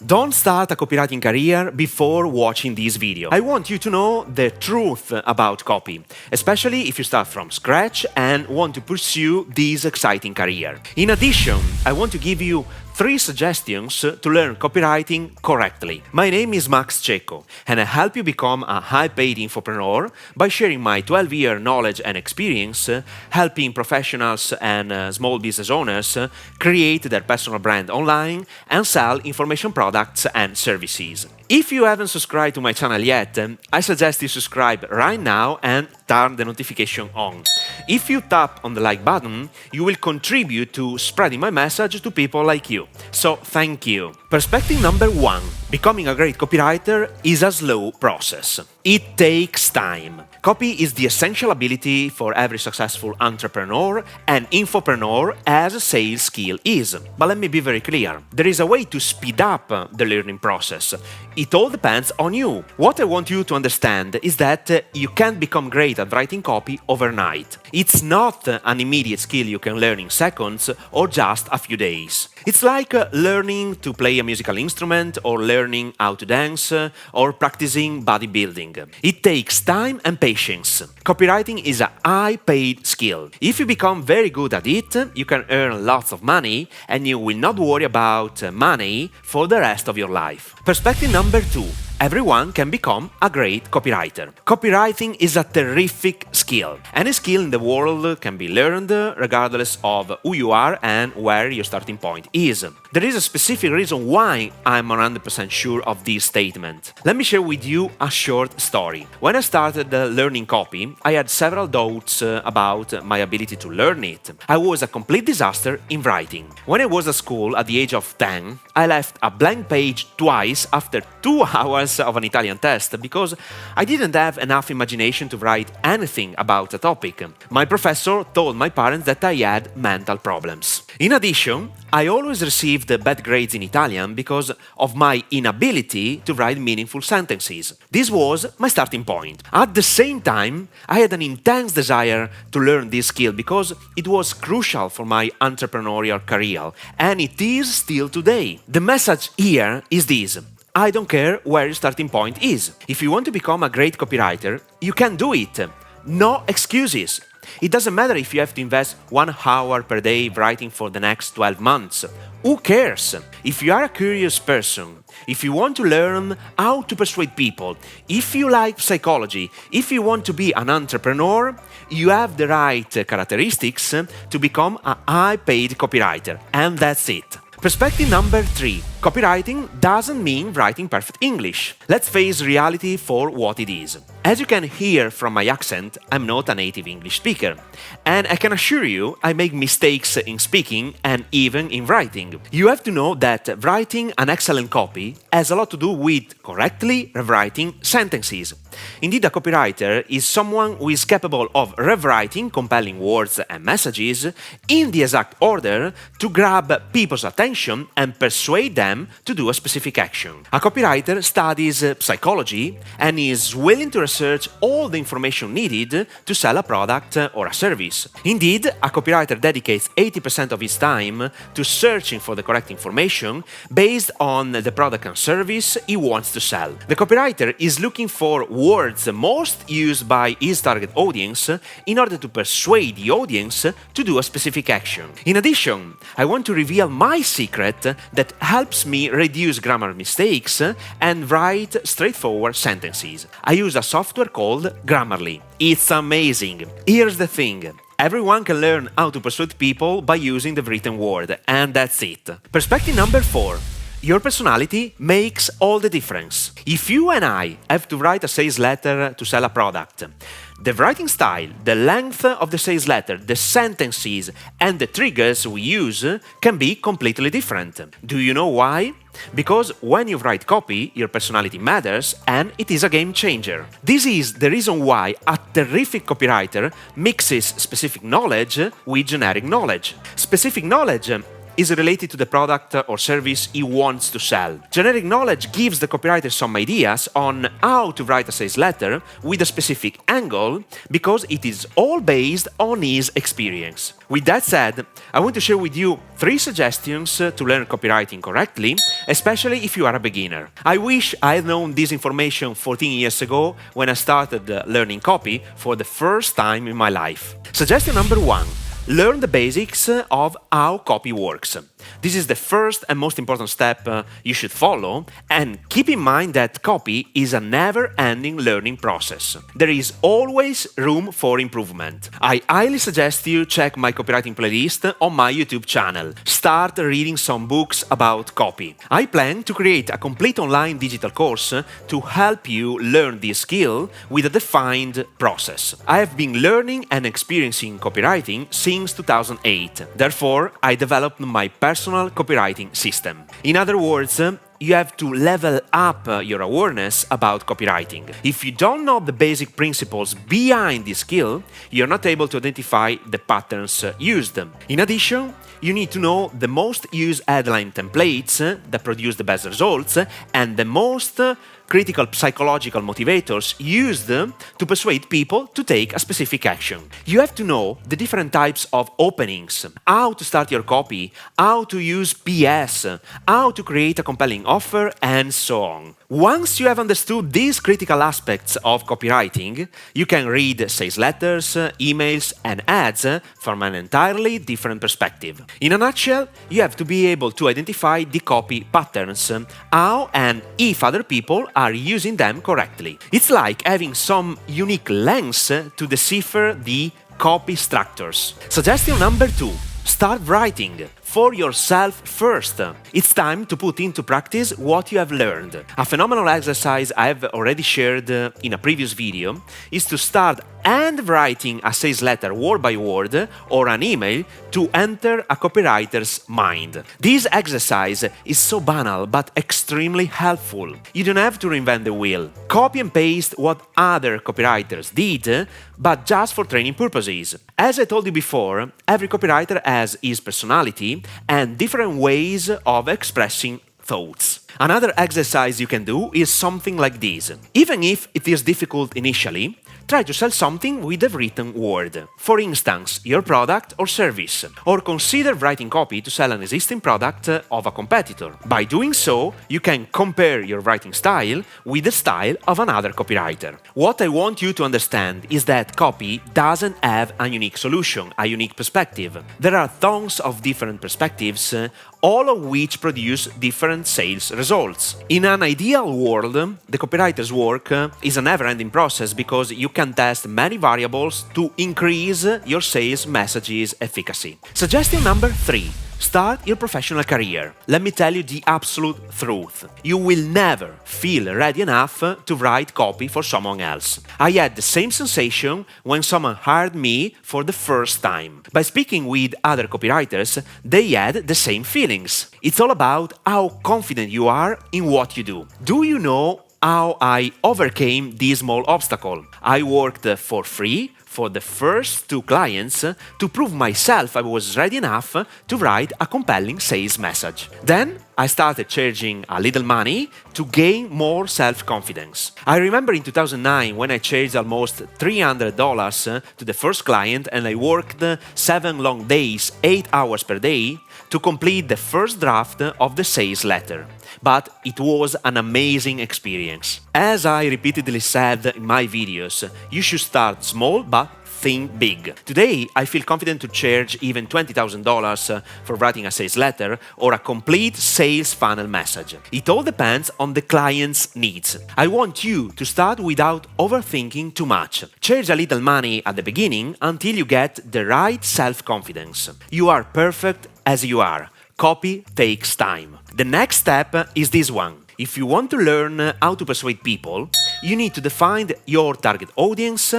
Don't start a copywriting career before watching this video. I want you to know the truth about copy, especially if you start from scratch and want to pursue this exciting career. In addition, I want to give you 3 suggestions to learn copywriting correctly. My name is Cecco, and I help you become a high-paid infopreneur by sharing my 12-year knowledge and experience, helping professionals and small business owners create their personal brand online and sell information products and services. If you haven't subscribed to my channel yet, I suggest you subscribe right now and turn the notification on. If you tap on the like button, you will contribute to spreading my message to people like you. So thank you. Perspective number 1. Becoming a great copywriter is a slow process. It takes time. Copy is the essential ability for every successful entrepreneur and infopreneur, as a sales skill is. But let me be very clear. There is a way to speed up the learning process. It all depends on you. What I want you to understand is that you can't become great at writing copy overnight. It's not an immediate skill you can learn in seconds or just a few days. It's like learning to play a musical instrument or learning how to dance or practicing bodybuilding. It takes time and patience. Copywriting is a high-paid skill. If you become very good at it, you can earn lots of money and you will not worry about money for the rest of your life. Perspective number 2. Everyone can become a great copywriter. Copywriting is a terrific skill. Any skill in the world can be learned regardless of who you are and where your starting point is. There is a specific reason why I'm 100% sure of this statement. Let me share with you a short story. When I started learning copy, I had several doubts about my ability to learn it. I was a complete disaster in writing. When I was at school at the age of 10, I left a blank page twice after 2 hours of an Italian test because I didn't have enough imagination to write anything about a topic. My professor told my parents that I had mental problems. In addition, I always received bad grades in Italian because of my inability to write meaningful sentences. This was my starting point. At the same time, I had an intense desire to learn this skill because it was crucial for my entrepreneurial career, and it is still today. The message here is this. I don't care where your starting point is. If you want to become a great copywriter, you can do it. No excuses. It doesn't matter if you have to invest 1 hour per day writing for the next 12 months. Who cares? If you are a curious person, if you want to learn how to persuade people, if you like psychology, if you want to be an entrepreneur, you have the right characteristics to become a high-paid copywriter. And that's it. Perspective number 3. Copywriting doesn't mean writing perfect English. Let's face reality for what it is. As you can hear from my accent, I'm not a native English speaker. And I can assure you, I make mistakes in speaking and even in writing. You have to know that writing an excellent copy has a lot to do with correctly rewriting sentences. Indeed, a copywriter is someone who is capable of rewriting compelling words and messages in the exact order to grab people's attention and persuade them to do a specific action. A copywriter studies psychology and is willing to research all the information needed to sell a product or a service. Indeed, a copywriter dedicates 80% of his time to searching for the correct information based on the product and service he wants to sell. The copywriter is looking for words most used by his target audience in order to persuade the audience to do a specific action. In addition, I want to reveal my secret that helps me reduce grammar mistakes and write straightforward sentences. I use a software called Grammarly. It's amazing. Here's the thing. Everyone can learn how to persuade people by using the written word, and that's it. Perspective number 4. Your personality makes all the difference. If you and I have to write a sales letter to sell a product, the writing style, the length of the sales letter, the sentences, and the triggers we use can be completely different. Do you know why? Because when you write copy, your personality matters and it is a game changer. This is the reason why a terrific copywriter mixes specific knowledge with generic knowledge. Specific knowledge is related to the product or service he wants to sell. Generic knowledge gives the copywriter some ideas on how to write a sales letter with a specific angle because it is all based on his experience. With that said, I want to share with you 3 suggestions to learn copywriting correctly, especially if you are a beginner. I wish I had known this information 14 years ago when I started learning copy for the first time in my life. Suggestion number 1. Learn the basics of how copy works. This is the first and most important step you should follow, and keep in mind that copy is a never-ending learning process. There is always room for improvement. I highly suggest you check my copywriting playlist on my YouTube channel. Start reading some books about copy. I plan to create a complete online digital course to help you learn this skill with a defined process. I have been learning and experiencing copywriting since 2008. Therefore, I developed my personal copywriting system. In other words, you have to level up your awareness about copywriting. If you don't know the basic principles behind this skill, you're not able to identify the patterns used. In addition, you need to know the most used headline templates that produce the best results and the most critical psychological motivators used to persuade people to take a specific action. You have to know the different types of openings, how to start your copy, how to use PS, how to create a compelling offer, and so on. Once you have understood these critical aspects of copywriting, you can read sales letters, emails, and ads from an entirely different perspective. In a nutshell, you have to be able to identify the copy patterns, how and if other people are using them correctly. It's like having some unique lens to decipher the copy structures. Suggestion number 2. Start writing for yourself first. It's time to put into practice what you have learned. A phenomenal exercise I have already shared in a previous video is to start handwriting a sales letter word by word or an email to enter a copywriter's mind. This exercise is so banal but extremely helpful. You don't have to reinvent the wheel. Copy and paste what other copywriters did, but just for training purposes. As I told you before, every copywriter has his personality and different ways of expressing thoughts. Another exercise you can do is something like this. Even if it is difficult initially, try to sell something with a written word. For instance, your product or service. Or consider writing copy to sell an existing product of a competitor. By doing so, you can compare your writing style with the style of another copywriter. What I want you to understand is that copy doesn't have a unique solution, a unique perspective. There are tons of different perspectives, all of which produce different sales results. In an ideal world, the copywriter's work is a never-ending process because you can test many variables to increase your sales message's efficacy. Suggestion number 3. Start your professional career. Let me tell you the absolute truth. You will never feel ready enough to write copy for someone else. I had the same sensation when someone hired me for the first time. By speaking with other copywriters, they had the same feelings. It's all about how confident you are in what you do. Do you know how I overcame this small obstacle? I worked for free for the first 2 clients to prove myself I was ready enough to write a compelling sales message. Then I started charging a little money to gain more self-confidence. I remember in 2009 when I charged almost $300 to the first client and I worked 7 long days, 8 hours per day to complete the first draft of the sales letter. But it was an amazing experience. As I repeatedly said in my videos, you should start small but think big. Today, I feel confident to charge even $20,000 for writing a sales letter or a complete sales funnel message. It all depends on the client's needs. I want you to start without overthinking too much. Charge a little money at the beginning until you get the right self-confidence. You are perfect as you are. Copy takes time. The next step is this one. If you want to learn how to persuade people, you need to define your target audience,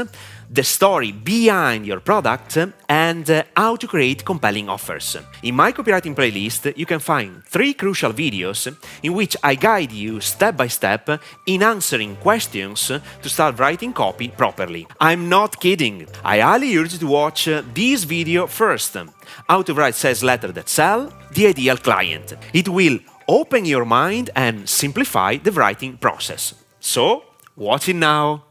the story behind your product, and how to create compelling offers. In my copywriting playlist, you can find 3 crucial videos in which I guide you step by step in answering questions to start writing copy properly. I'm not kidding. I highly urge you to watch this video first. How to write sales letters that sell, the ideal client. It will open your mind and simplify the writing process. So, watch it now.